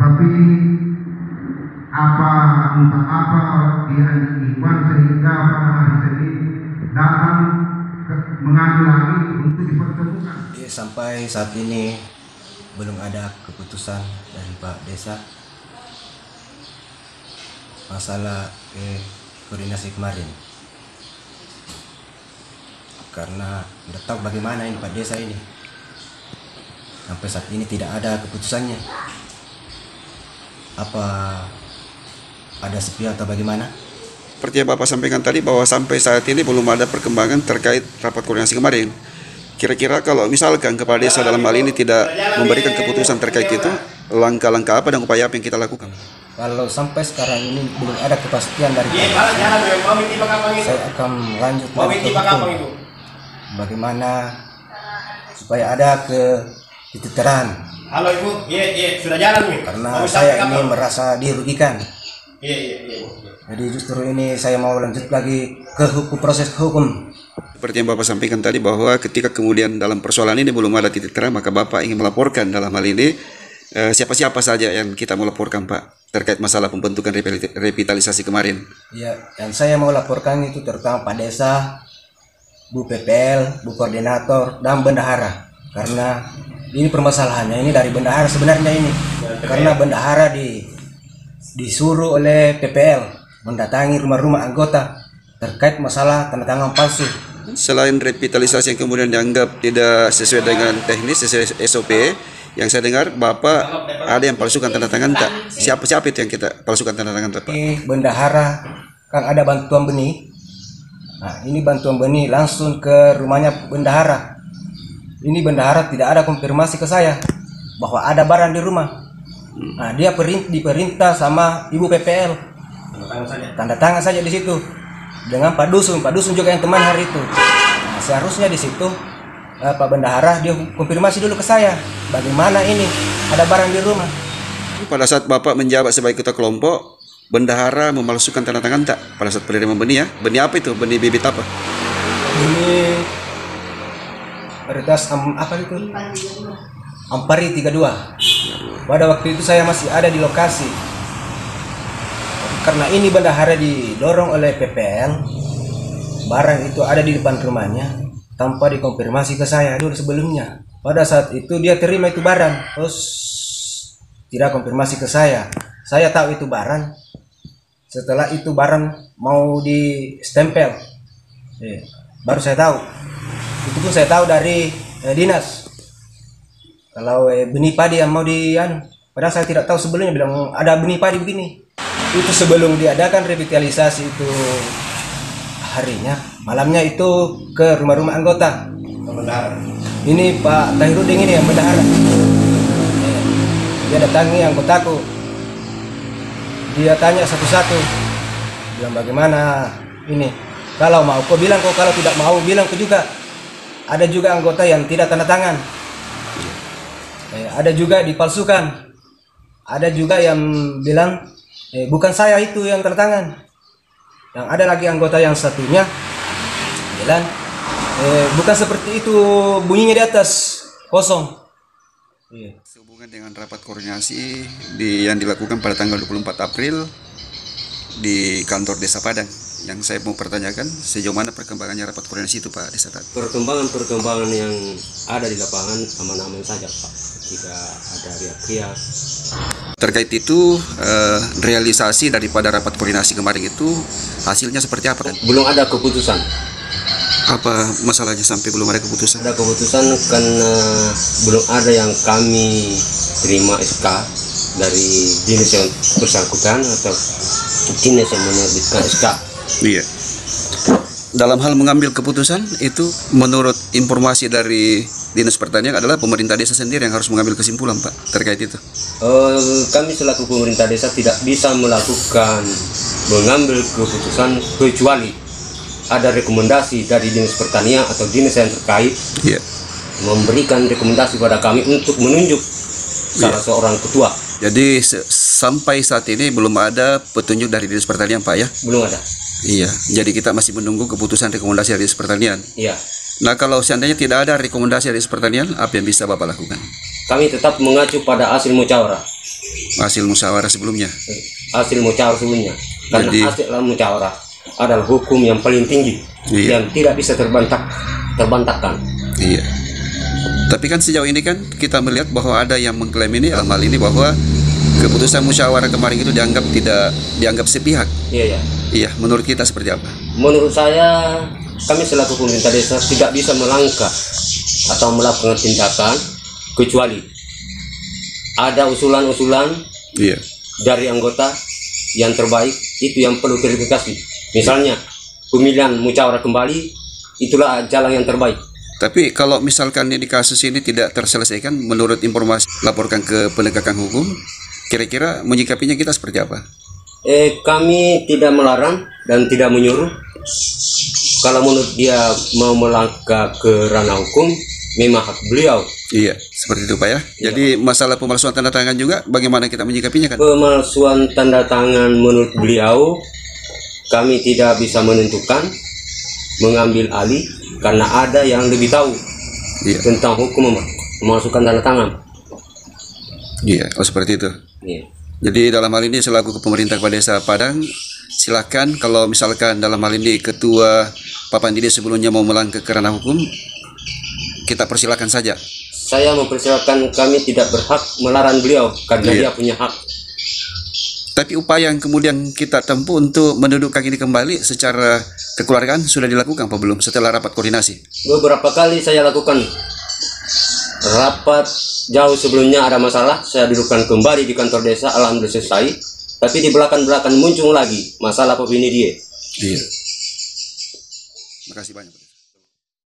Tapi entah apa dia Iwan sehingga pada hari Senin datang mengambil lagi untuk dipertemukan. Sampai saat ini belum ada keputusan dari Pak Desa masalah koordinasi kemarin, karena tidak tahu bagaimana ini Pak Desa ini sampai saat ini tidak ada keputusannya. Apa ada sepi atau bagaimana? Seperti yang Bapak sampaikan tadi bahwa sampai saat ini belum ada perkembangan terkait rapat koordinasi kemarin. Kira-kira kalau misalkan Kepala Desa dalam hal ini tidak memberikan keputusan terkait itu, langkah-langkah apa dan upaya apa yang kita lakukan? Kalau sampai sekarang ini belum ada kepastian dari saya akan lanjut lagi ke hukum. Bagaimana supaya ada titik terang. Halo Ibu, iya sudah jalan nih. Karena saya ini merasa dirugikan. Jadi justru ini saya mau lanjut lagi ke proses hukum. Seperti yang Bapak sampaikan tadi bahwa ketika kemudian dalam persoalan ini belum ada titik terang, maka Bapak ingin melaporkan dalam hal ini siapa-siapa saja yang kita mau laporkan Pak terkait masalah pembentukan revitalisasi kemarin. Ya, yang saya mau laporkan itu terutama Pak Desa, Bu PPL, Bu Koordinator, dan Bendahara. Karena ini permasalahannya ini dari Bendahara sebenarnya ini. Karena Bendahara disuruh oleh PPL mendatangi rumah-rumah anggota terkait masalah tanda tangan palsu. Selain revitalisasi yang kemudian dianggap tidak sesuai dengan teknis, sesuai SOP, yang saya dengar Bapak ada yang palsukan tanda tangan tak? Siapa itu yang kita palsukan tanda tangan Bapak? Ini Bendahara kan ada bantuan benih. Nah, ini bantuan benih langsung ke rumahnya Bendahara. Ini Bendahara tidak ada konfirmasi ke saya bahwa ada barang di rumah. Nah, dia diperintah sama Ibu PPL. Tanda tangan saja di situ. Dengan Pak Dusun juga yang teman hari itu. Nah, seharusnya di situ Pak Bendahara dia konfirmasi dulu ke saya. Bagaimana ini ada barang di rumah. Pada saat Bapak menjabat sebagai ketua kelompok, Bendahara memalsukan tanda tangan tak pada saat penerimaan benih ya? Benih apa itu? Benih bibit apa? Ini varietas apa itu? Ampari 32. Pada waktu itu saya masih ada di lokasi. Karena ini Bendahara didorong oleh PPL, barang itu ada di depan rumahnya tanpa dikonfirmasi ke saya dulu sebelumnya. Pada saat itu dia terima itu barang, terus tidak konfirmasi ke saya. Saya tahu itu barang. Setelah itu barang mau di stempel, baru saya tahu. Itu pun saya tahu dari dinas. Kalau benih padi yang mau padahal saya tidak tahu sebelumnya bilang ada benih padi begini. Itu sebelum diadakan revitalisasi itu harinya, malamnya itu ke rumah-rumah anggota. Ini Pak Tahirudin ini yang Bendahara. Dia datangi anggotaku. Dia tanya satu-satu. Bilang bagaimana ini? Kalau mau kau bilang, kau kalau tidak mau bilang kau juga. Ada juga anggota yang tidak tanda tangan. Ada juga dipalsukan. Ada juga yang bilang bukan saya itu yang tanda tangan. Yang ada lagi anggota yang satunya bilang bukan seperti itu, bunyinya di atas kosong. Sehubungan dengan rapat koordinasi yang dilakukan pada tanggal 24 April di kantor Desa Padang, yang saya mau pertanyakan sejauh mana perkembangannya rapat koordinasi itu Pak Desa Tati? Perkembangan yang ada di lapangan aman-aman saja Pak, tidak ada riak-riak. Terkait itu realisasi daripada rapat koordinasi kemarin itu hasilnya seperti apa kan? Belum ada keputusan. Apa masalahnya sampai belum ada keputusan? Ada keputusan karena belum ada yang kami terima SK dari dinas yang bersangkutan atau dinas yang menerbitkan SK. Iya. Dalam hal mengambil keputusan itu menurut informasi dari Dinas Pertanian adalah pemerintah desa sendiri yang harus mengambil kesimpulan Pak terkait itu. Kami selaku pemerintah desa tidak bisa mengambil keputusan kecuali ada rekomendasi dari Dinas Pertanian atau dinas yang terkait memberikan rekomendasi pada kami untuk menunjuk salah seorang ketua. Jadi sampai saat ini belum ada petunjuk dari Dinas Pertanian Pak ya? Belum ada. Iya, jadi kita masih menunggu keputusan rekomendasi dari Dinas Pertanian. Iya. Nah kalau seandainya tidak ada rekomendasi dari Dinas Pertanian, apa yang bisa Bapak lakukan? Kami tetap mengacu pada hasil musyawarah. hasil musyawarah sebelumnya. Hasil musyawarah sebelumnya. Karena Jadi- hasil musyawarah adalah hukum yang paling tinggi, Iya. yang tidak bisa terbantahkan. Iya. Tapi kan sejauh ini kan kita melihat bahwa ada yang mengklaim ini dalam hal ini bahwa keputusan musyawarah kemarin itu dianggap sepihak. Iya, ya. Iya, menurut kita seperti apa? Menurut saya, kami selaku pemerintah desa tidak bisa melangkah atau melakukan tindakan kecuali ada usulan-usulan Iya. dari anggota yang terbaik, itu yang perlu verifikasi. Misalnya pemilihan musyawarah kembali, itulah jalan yang terbaik. Tapi kalau misalkan di kasus ini tidak terselesaikan menurut informasi laporkan ke penegakan hukum, kira-kira menyikapinya kita seperti apa? Kami tidak melarang dan tidak menyuruh. Kalau menurut dia mau melangkah ke ranah hukum, memang hak beliau. Iya, seperti itu Pak ya. Jadi masalah pemalsuan tanda tangan juga bagaimana kita menyikapinya kan? Pemalsuan tanda tangan menurut beliau, kami tidak bisa menentukan, mengambil alih, karena ada yang lebih tahu Iya. tentang hukum memasukkan tanda tangan. Iya, oh seperti itu. Iya. Jadi dalam hal ini selaku pemerintah Kepala Desa Padang, silakan kalau misalkan dalam hal ini Ketua Papandide sebelumnya mau melangkah ke ranah hukum, kita persilakan saja. Saya mempersilakan, kami tidak berhak melarang beliau karena Iya. dia punya hak. Tapi upaya yang kemudian kita tempuh untuk mendudukkan ini kembali secara kekeluargaan sudah dilakukan apa belum setelah rapat koordinasi? Beberapa kali saya lakukan rapat jauh sebelumnya, ada masalah, saya dudukkan kembali di kantor desa, alhamdulillah selesai. Tapi di belakang-belakang muncul lagi masalah opini dia. Iya. Terima kasih banyak.